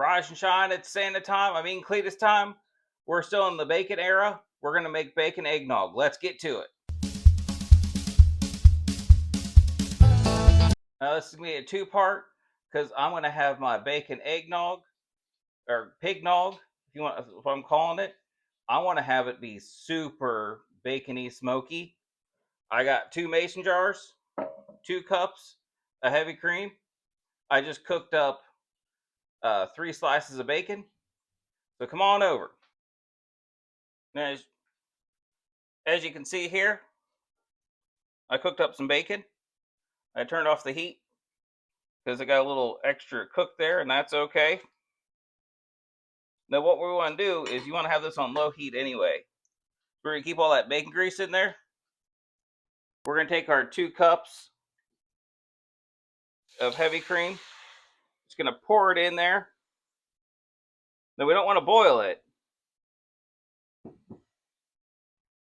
rise and shine at the same time. I mean, Cletus time. We're still in the bacon era. We're going to make bacon eggnog. Let's get to it. Now, this is going to be a two-part because I'm going to have my bacon eggnog or pignog, if I'm calling it. I want to have it be super bacony, smoky. I got 2 mason jars, 2 cups of heavy cream. I just cooked up 3 slices of bacon. So come on over. Now, as you can see here, I cooked up some bacon. I turned off the heat because it got a little extra cooked there, and that's okay. Now, what we want to do is you want to have this on low heat anyway. We're going to keep all that bacon grease in there. We're going to take our 2 cups of heavy cream. Just going to pour it in there. Now, we don't want to boil it.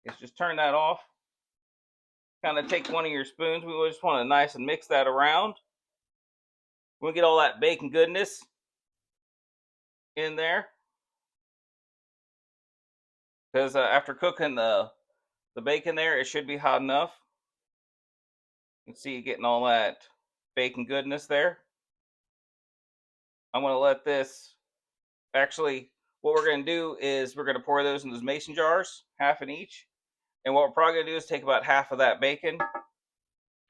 Let's just turn that off. Kind of take one of your spoons. We just want to nice and mix that around. We'll get all that bacon goodness in there. Because after cooking the bacon there, it should be hot enough. You can see you getting all that bacon goodness there. I'm going to let this, actually, what we're going to do is we're going to pour those in those mason jars, half in each. And what we're probably going to do is take about half of that bacon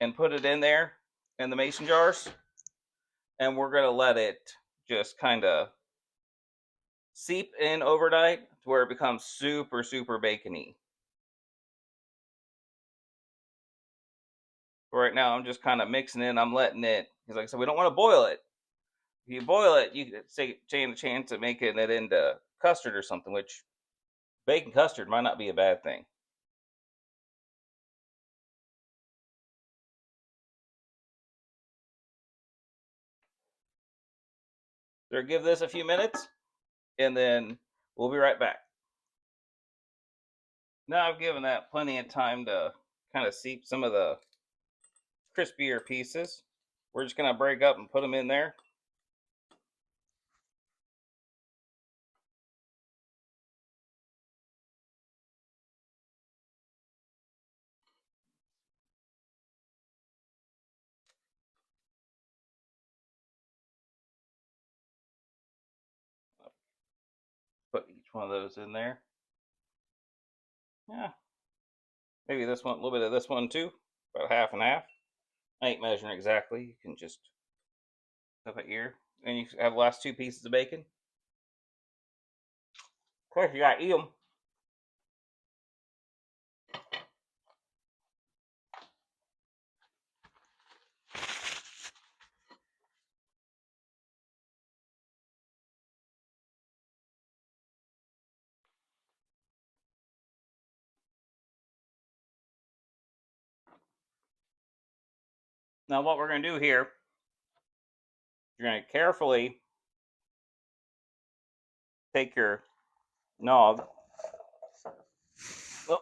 and put it in there in the mason jars. And we're going to let it just kind of seep in overnight to where it becomes super, super bacony. Right now, I'm just kind of mixing it. I'm letting it, because like I said, we don't want to boil it. If you boil it, you could stand a chance of making it into custard or something, which bacon custard might not be a bad thing. So give this a few minutes, and then we'll be right back. Now I've given that plenty of time to kind of seep some of the crispier pieces. We're just going to break up and put them in there. Put each one of those in there. Yeah. Maybe this one, a little bit of this one too. About half and half. I ain't measuring exactly. You can just put it here. And you have the last 2 pieces of bacon. Of course, you gotta eat them. Now, what we're going to do here, you're going to carefully take your knob. Oh,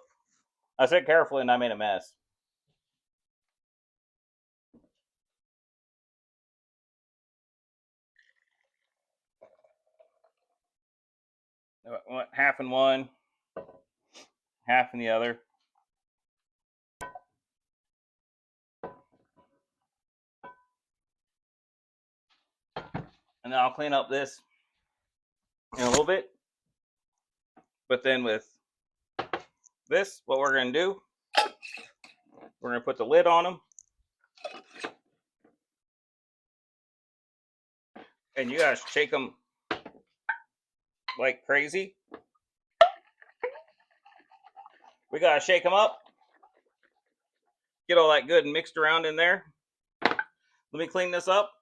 I said carefully, and I made a mess. Half in one, half in the other. And then I'll clean up this in a little bit. But then with this, what we're going to do, we're going to put the lid on them. And you guys shake them like crazy. We got to shake them up. Get all that good and mixed around in there. Let me clean this up.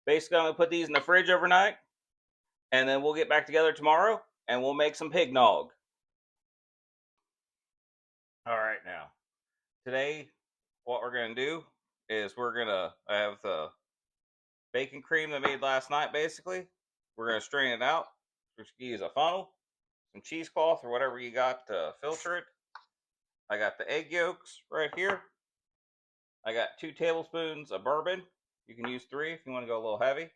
Basically, I'm going to put these in the fridge overnight. And then we'll get back together tomorrow and we'll make some pig nog. All right, now. Today, what we're going to do is we're going to have the bacon cream that I made last night, basically. We're going to strain it out. We're going to use a funnel, some cheesecloth, or whatever you got to filter it. I got the egg yolks right here. I got 2 tablespoons of bourbon. You can use 3 if you want to go a little heavy.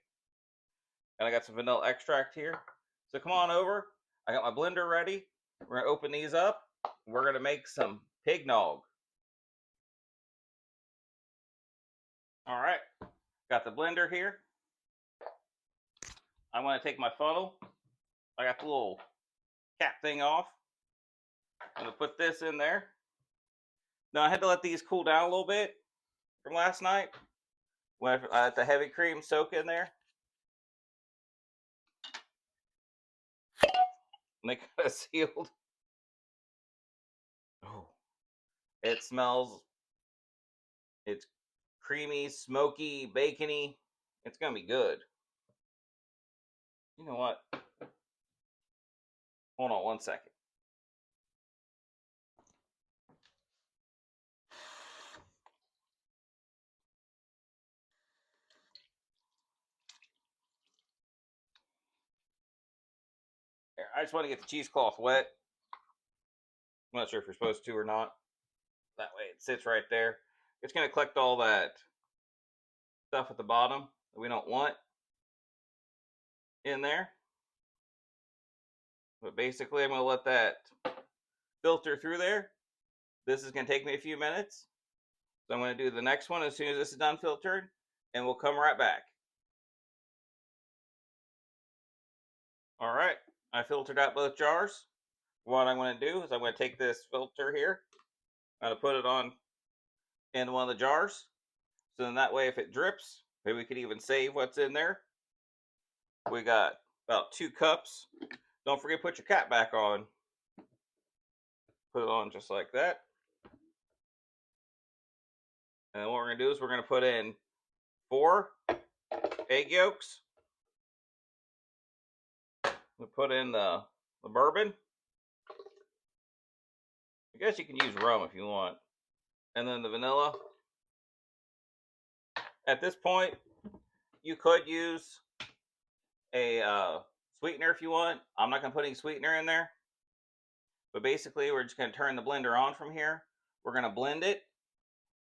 And I got some vanilla extract here. So come on over. I got my blender ready. We're gonna open these up. We're gonna make some pig nog. All right, got the blender here. I'm gonna take my funnel. I got the little cap thing off. I'm gonna put this in there. Now I had to let these cool down a little bit from last night when I let the heavy cream soak in there. And they kind of sealed. Oh, it smells. It's creamy, smoky, bacony. It's gonna be good. You know what? Hold on one second. Here, I just want to get the cheesecloth wet. I'm not sure if you're supposed to or not. That way it sits right there. It's going to collect all that stuff at the bottom that we don't want in there. But basically, I'm going to let that filter through there. This is going to take me a few minutes. So I'm going to do the next one as soon as this is done filtered, and we'll come right back. All right, I filtered out both jars. What I'm going to do is I'm going to take this filter here. I'm going to put it on in one of the jars. So then that way if it drips, maybe we could even save what's in there. We got about 2 cups. Don't forget to put your cap back on. Put it on just like that. And then what we're going to do is we're going to put in 4 egg yolks. We'll put in the bourbon. I guess you can use rum if you want. And then the vanilla. At this point, you could use a sweetener if you want. I'm not going to put any sweetener in there. But basically, we're just going to turn the blender on from here. We're going to blend it.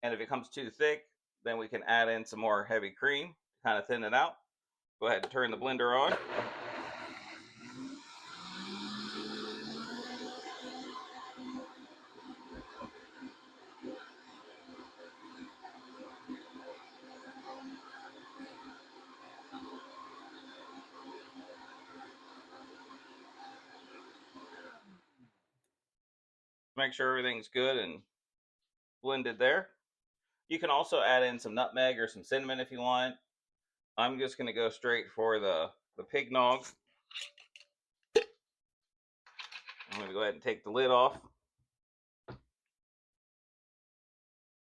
And if it comes too thick, then we can add in some more heavy cream to kind of thin it out. Go ahead and turn the blender on. Make sure everything's good and blended there. You can also add in some nutmeg or some cinnamon if you want. I'm just going to go straight for the pig nog. I'm going to go ahead and take the lid off.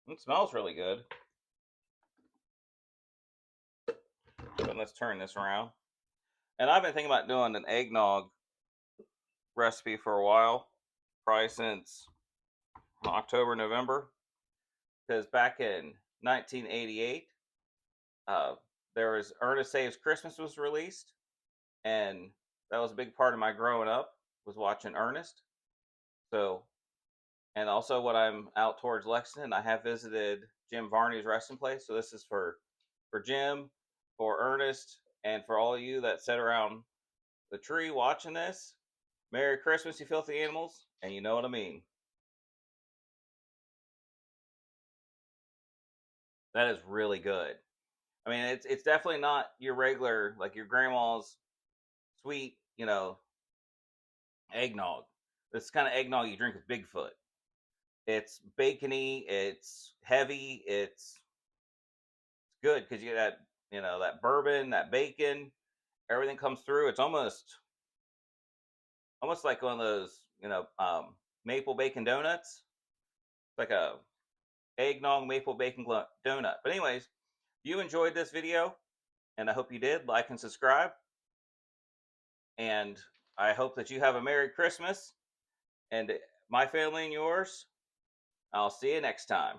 It smells really good. But let's turn this around. And I've been thinking about doing an eggnog recipe for a while, probably since October, November. Because back in 1988, there was Ernest Saves Christmas was released, and that was a big part of my growing up was watching Ernest. So, and also when I'm out towards Lexington, I have visited Jim Varney's resting place. So this is for Jim, for Ernest, and for all of you that sit around the tree watching this. Merry Christmas, you filthy animals, and you know what I mean. That is really good. I mean, it's definitely not your regular, like your grandma's sweet, eggnog. This kind of eggnog you drink with Bigfoot. It's bacony, it's heavy, it's good because you get that, that bourbon, that bacon, everything comes through. It's almost like one of those, maple bacon donuts. It's like a eggnog maple bacon donut. But anyways, if you enjoyed this video, and I hope you did, like and subscribe. And I hope that you have a Merry Christmas. And my family and yours, I'll see you next time.